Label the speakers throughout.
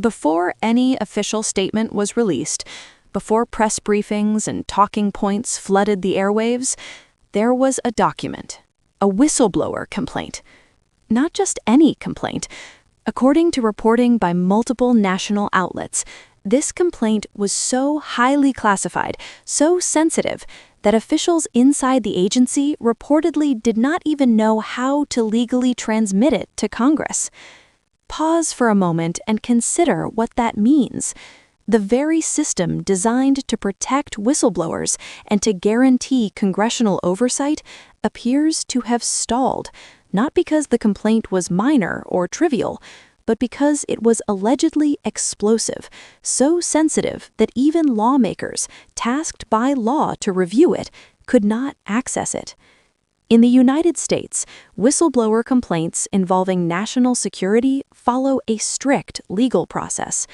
Speaker 1: Before any official statement was released, before press briefings and talking points flooded the airwaves, there was a document, a whistleblower complaint. Not just any complaint. According to reporting by multiple national outlets, this complaint was so highly classified, so sensitive, that officials inside the agency reportedly did not even know how to legally transmit it to Congress. Pause for a moment and consider what that means. The very system designed to protect whistleblowers and to guarantee congressional oversight appears to have stalled, not because the complaint was minor or trivial, but because it was allegedly explosive, so sensitive that even lawmakers, tasked by law to review it, could not access it. In the United States, whistleblower complaints involving national security follow a strict legal process.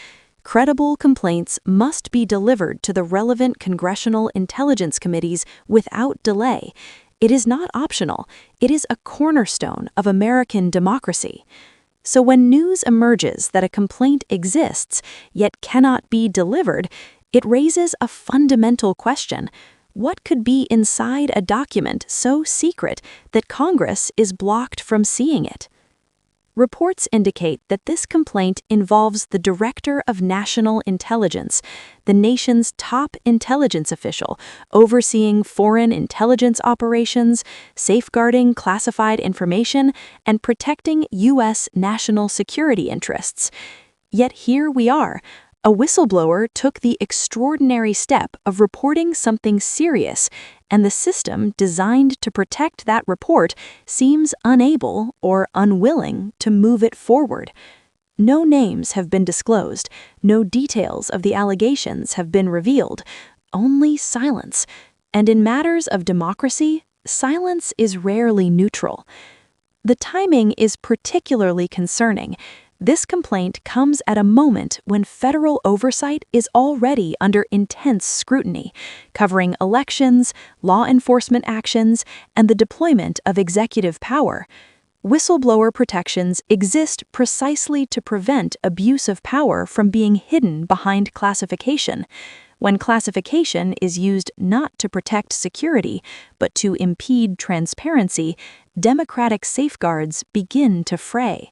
Speaker 1: Credible complaints must be delivered to the relevant congressional intelligence committees without delay. It is not optional. It is a cornerstone of American democracy. So when news emerges that a complaint exists, yet cannot be delivered, it raises a fundamental question. What could be inside a document so secret that Congress is blocked from seeing it? Reports indicate that this complaint involves the Director of National Intelligence, the nation's top intelligence official, overseeing foreign intelligence operations, safeguarding classified information, and protecting U.S. national security interests. Yet here we are. A whistleblower took the extraordinary step of reporting something serious, and the system designed to protect that report seems unable or unwilling to move it forward. No names have been disclosed, no details of the allegations have been revealed, only silence. And in matters of democracy, silence is rarely neutral. The timing is particularly concerning. This complaint comes at a moment when federal oversight is already under intense scrutiny, covering elections, law enforcement actions, and the deployment of executive power. Whistleblower protections exist precisely to prevent abuse of power from being hidden behind classification. When classification is used not to protect security, but to impede transparency, democratic safeguards begin to fray.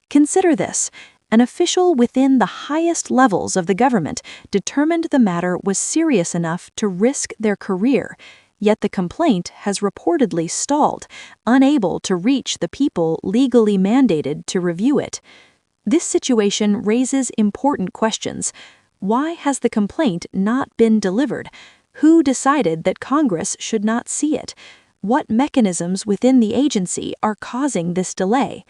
Speaker 1: Consider this. An official within the highest levels of the government determined the matter was serious enough to risk their career, yet the complaint has reportedly stalled, unable to reach the people legally mandated to review it. This situation raises important questions. Why has the complaint not been delivered? Who decided that Congress should not see it? What mechanisms within the agency are causing this delay?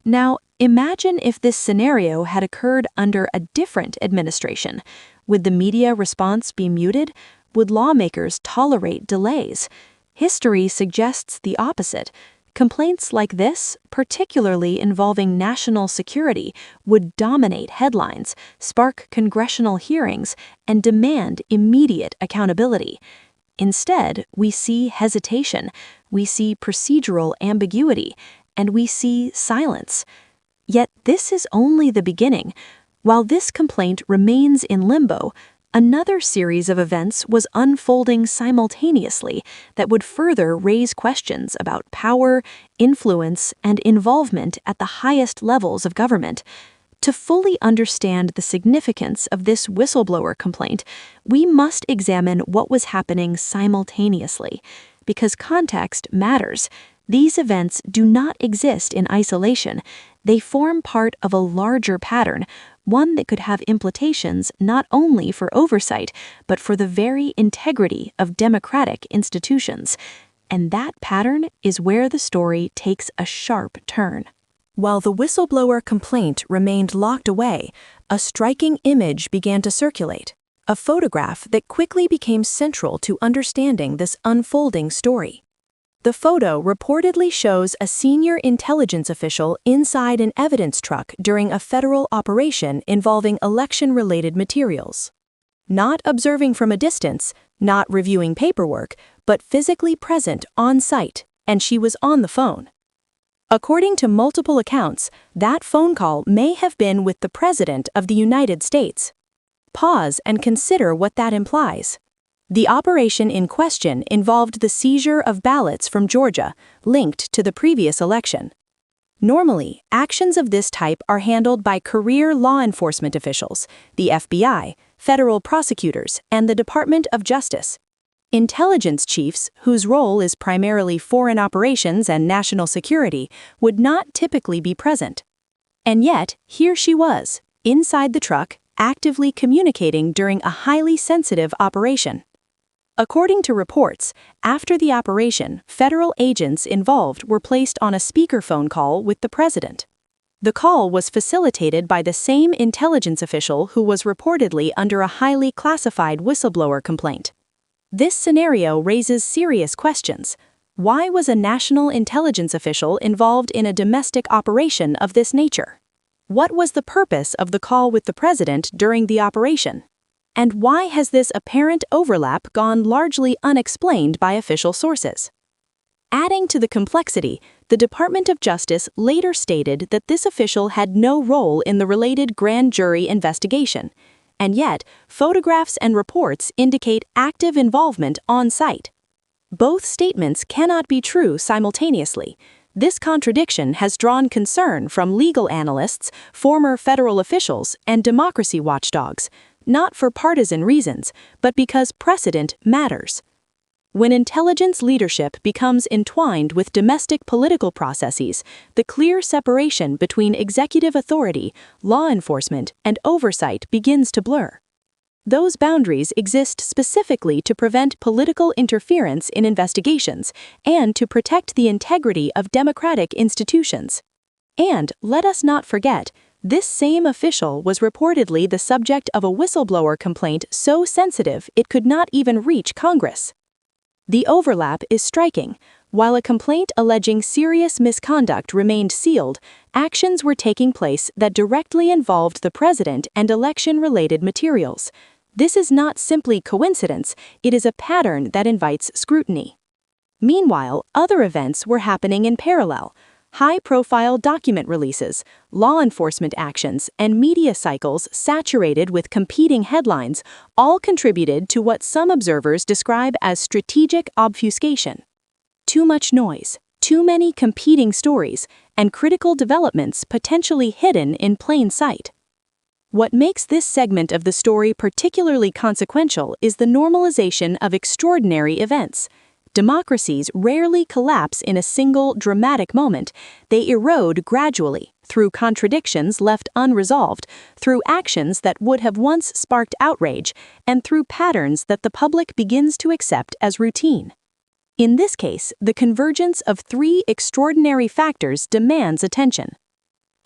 Speaker 1: Now, imagine if this scenario had occurred under a different administration. Would the media response be muted? Would lawmakers tolerate delays? History suggests the opposite. Complaints like this, particularly involving national security, would dominate headlines, spark congressional hearings, and demand immediate accountability. Instead, we see hesitation, we see procedural ambiguity, and we see silence. Yet this is only the beginning. While this complaint remains in limbo, another series of events was unfolding simultaneously that would further raise questions about power, influence, and involvement at the highest levels of government. To fully understand the significance of this whistleblower complaint, we must examine what was happening simultaneously, because context matters. These events do not exist in isolation. They form part of a larger pattern, one that could have implications not only for oversight, but for the very integrity of democratic institutions. And that pattern is where the story takes a sharp turn. While the whistleblower complaint remained locked away, a striking image began to circulate, a photograph that quickly became central to understanding this unfolding story. The photo reportedly shows a senior intelligence official inside an evidence truck during a federal operation involving election-related materials. Not observing from a distance, not reviewing paperwork, but physically present on site, and she was on the phone. According to multiple accounts, that phone call may have been with the President of the United States. Pause and consider what that implies. The operation in question involved the seizure of ballots from Georgia, linked to the previous election. Normally, actions of this type are handled by career law enforcement officials, the FBI, federal prosecutors, and the Department of Justice. Intelligence chiefs, whose role is primarily foreign operations and national security, would not typically be present. And yet, here she was, inside the truck, actively communicating during a highly sensitive operation. According to reports, after the operation, federal agents involved were placed on a speakerphone call with the president. The call was facilitated by the same intelligence official who was reportedly under a highly classified whistleblower complaint. This scenario raises serious questions. Why was a national intelligence official involved in a domestic operation of this nature? What was the purpose of the call with the president during the operation? And why has this apparent overlap gone largely unexplained by official sources? Adding to the complexity, the Department of Justice later stated that this official had no role in the related grand jury investigation. And yet, photographs and reports indicate active involvement on site. Both statements cannot be true simultaneously. This contradiction has drawn concern from legal analysts, former federal officials, and democracy watchdogs, not for partisan reasons, but because precedent matters. When intelligence leadership becomes entwined with domestic political processes, the clear separation between executive authority, law enforcement, and oversight begins to blur. Those boundaries exist specifically to prevent political interference in investigations and to protect the integrity of democratic institutions. And let us not forget, this same official was reportedly the subject of a whistleblower complaint so sensitive it could not even reach Congress. The overlap is striking. While a complaint alleging serious misconduct remained sealed, actions were taking place that directly involved the president and election-related materials. This is not simply coincidence, it is a pattern that invites scrutiny. Meanwhile, other events were happening in parallel. High-profile document releases, law enforcement actions, and media cycles saturated with competing headlines all contributed to what some observers describe as strategic obfuscation. Too much noise, too many competing stories, and critical developments potentially hidden in plain sight. What makes this segment of the story particularly consequential is the normalization of extraordinary events. Democracies rarely collapse in a single dramatic moment. They erode gradually, through contradictions left unresolved, through actions that would have once sparked outrage, and through patterns that the public begins to accept as routine. In this case, the convergence of three extraordinary factors demands attention.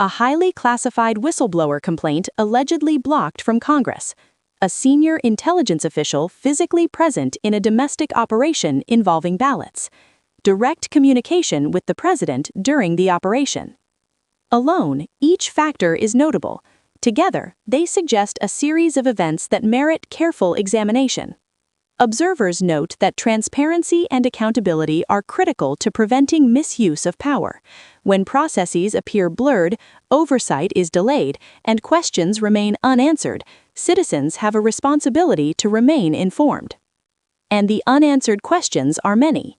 Speaker 1: A highly classified whistleblower complaint allegedly blocked from Congress. A senior intelligence official physically present in a domestic operation involving ballots. Direct communication with the president during the operation. Alone, each factor is notable. Together, they suggest a series of events that merit careful examination. Observers note that transparency and accountability are critical to preventing misuse of power. When processes appear blurred, oversight is delayed, and questions remain unanswered, citizens have a responsibility to remain informed. And the unanswered questions are many.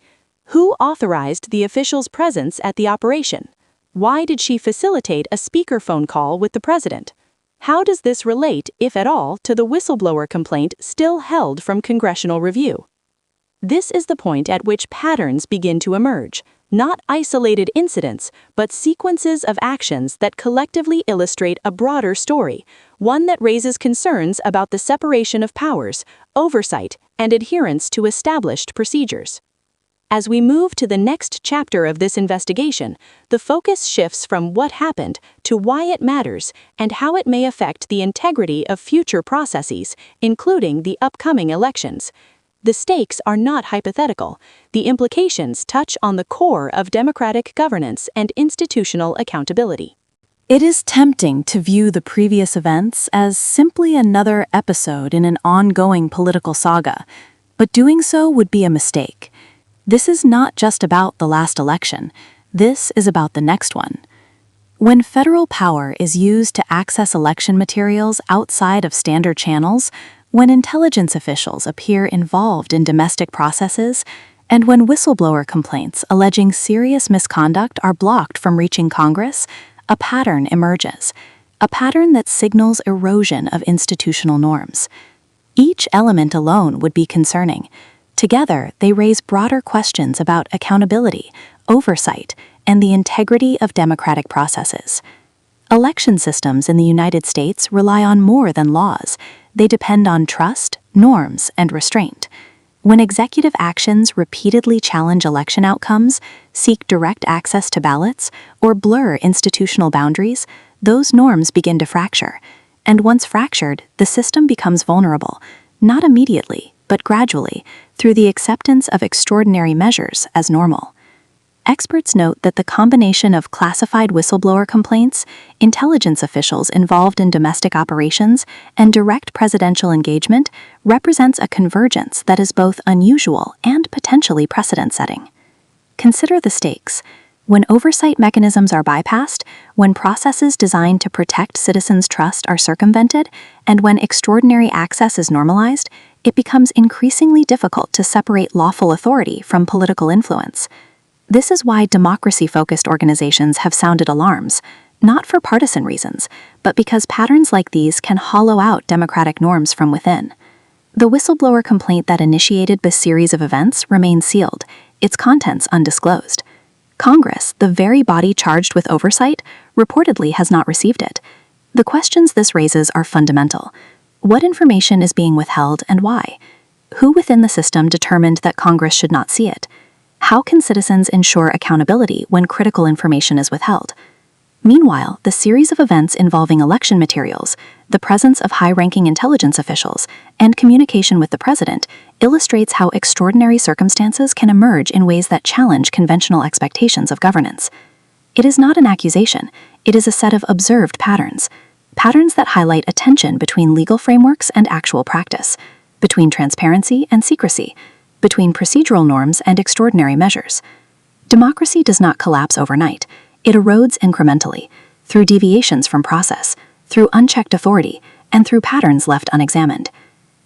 Speaker 1: Who authorized the official's presence at the operation? Why did she facilitate a speakerphone call with the president? How does this relate, if at all, to the whistleblower complaint still held from congressional review? This is the point at which patterns begin to emerge, not isolated incidents, but sequences of actions that collectively illustrate a broader story, one that raises concerns about the separation of powers, oversight, and adherence to established procedures. As we move to the next chapter of this investigation, the focus shifts from what happened to why it matters and how it may affect the integrity of future processes, including the upcoming elections. The stakes are not hypothetical. The implications touch on the core of democratic governance and institutional accountability.
Speaker 2: It is tempting to view the previous events as simply another episode in an ongoing political saga, but doing so would be a mistake. This is not just about the last election. This is about the next one. When federal power is used to access election materials outside of standard channels, when intelligence officials appear involved in domestic processes, and when whistleblower complaints alleging serious misconduct are blocked from reaching Congress, a pattern emerges, a pattern that signals erosion of institutional norms. Each element alone would be concerning. Together, they raise broader questions about accountability, oversight, and the integrity of democratic processes. Election systems in the United States rely on more than laws. They depend on trust, norms, and restraint. When executive actions repeatedly challenge election outcomes, seek direct access to ballots, or blur institutional boundaries, those norms begin to fracture. And once fractured, the system becomes vulnerable, not immediately, but gradually, through the acceptance of extraordinary measures as normal. Experts note that the combination of classified whistleblower complaints, intelligence officials involved in domestic operations, and direct presidential engagement represents a convergence that is both unusual and potentially precedent-setting. Consider the stakes. When oversight mechanisms are bypassed, when processes designed to protect citizens' trust are circumvented, and when extraordinary access is normalized, it becomes increasingly difficult to separate lawful authority from political influence. This is why democracy-focused organizations have sounded alarms, not for partisan reasons, but because patterns like these can hollow out democratic norms from within. The whistleblower complaint that initiated this series of events remains sealed, its contents undisclosed. Congress, the very body charged with oversight, reportedly has not received it. The questions this raises are fundamental. What information is being withheld and why? Who within the system determined that Congress should not see it? How can citizens ensure accountability when critical information is withheld? Meanwhile, the series of events involving election materials, the presence of high-ranking intelligence officials, and communication with the president illustrates how extraordinary circumstances can emerge in ways that challenge conventional expectations of governance. It is not an accusation, it is a set of observed patterns that highlight a tension between legal frameworks and actual practice, between transparency and secrecy, between procedural norms and extraordinary measures. Democracy does not collapse overnight. It erodes incrementally, through deviations from process, through unchecked authority, and through patterns left unexamined.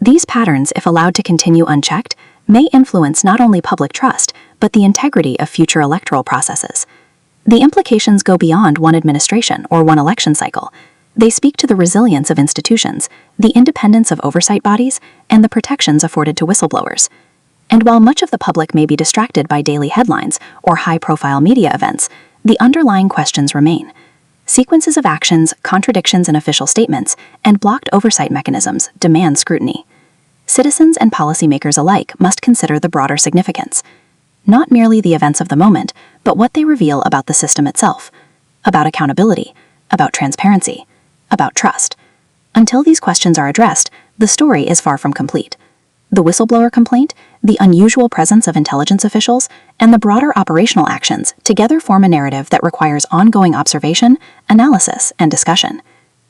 Speaker 2: These patterns, if allowed to continue unchecked, may influence not only public trust, but the integrity of future electoral processes. The implications go beyond one administration or one election cycle. They speak to the resilience of institutions, the independence of oversight bodies, and the protections afforded to whistleblowers. And while much of the public may be distracted by daily headlines or high-profile media events, the underlying questions remain. Sequences of actions, contradictions in official statements, and blocked oversight mechanisms demand scrutiny. Citizens and policymakers alike must consider the broader significance. Not merely the events of the moment, but what they reveal about the system itself, about accountability, about transparency, about trust. Until these questions are addressed, the story is far from complete. The whistleblower complaint, the unusual presence of intelligence officials, and the broader operational actions together form a narrative that requires ongoing observation, analysis, and discussion.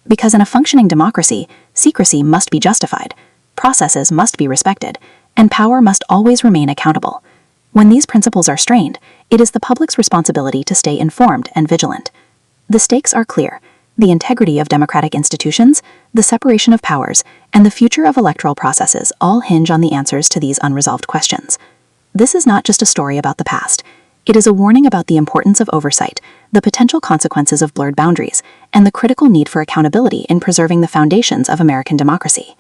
Speaker 2: Because in a functioning democracy, secrecy must be justified, processes must be respected, and power must always remain accountable. When these principles are strained, it is the public's responsibility to stay informed and vigilant. The stakes are clear. The integrity of democratic institutions, the separation of powers, and the future of electoral processes all hinge on the answers to these unresolved questions. This is not just a story about the past. It is a warning about the importance of oversight, the potential consequences of blurred boundaries, and the critical need for accountability in preserving the foundations of American democracy.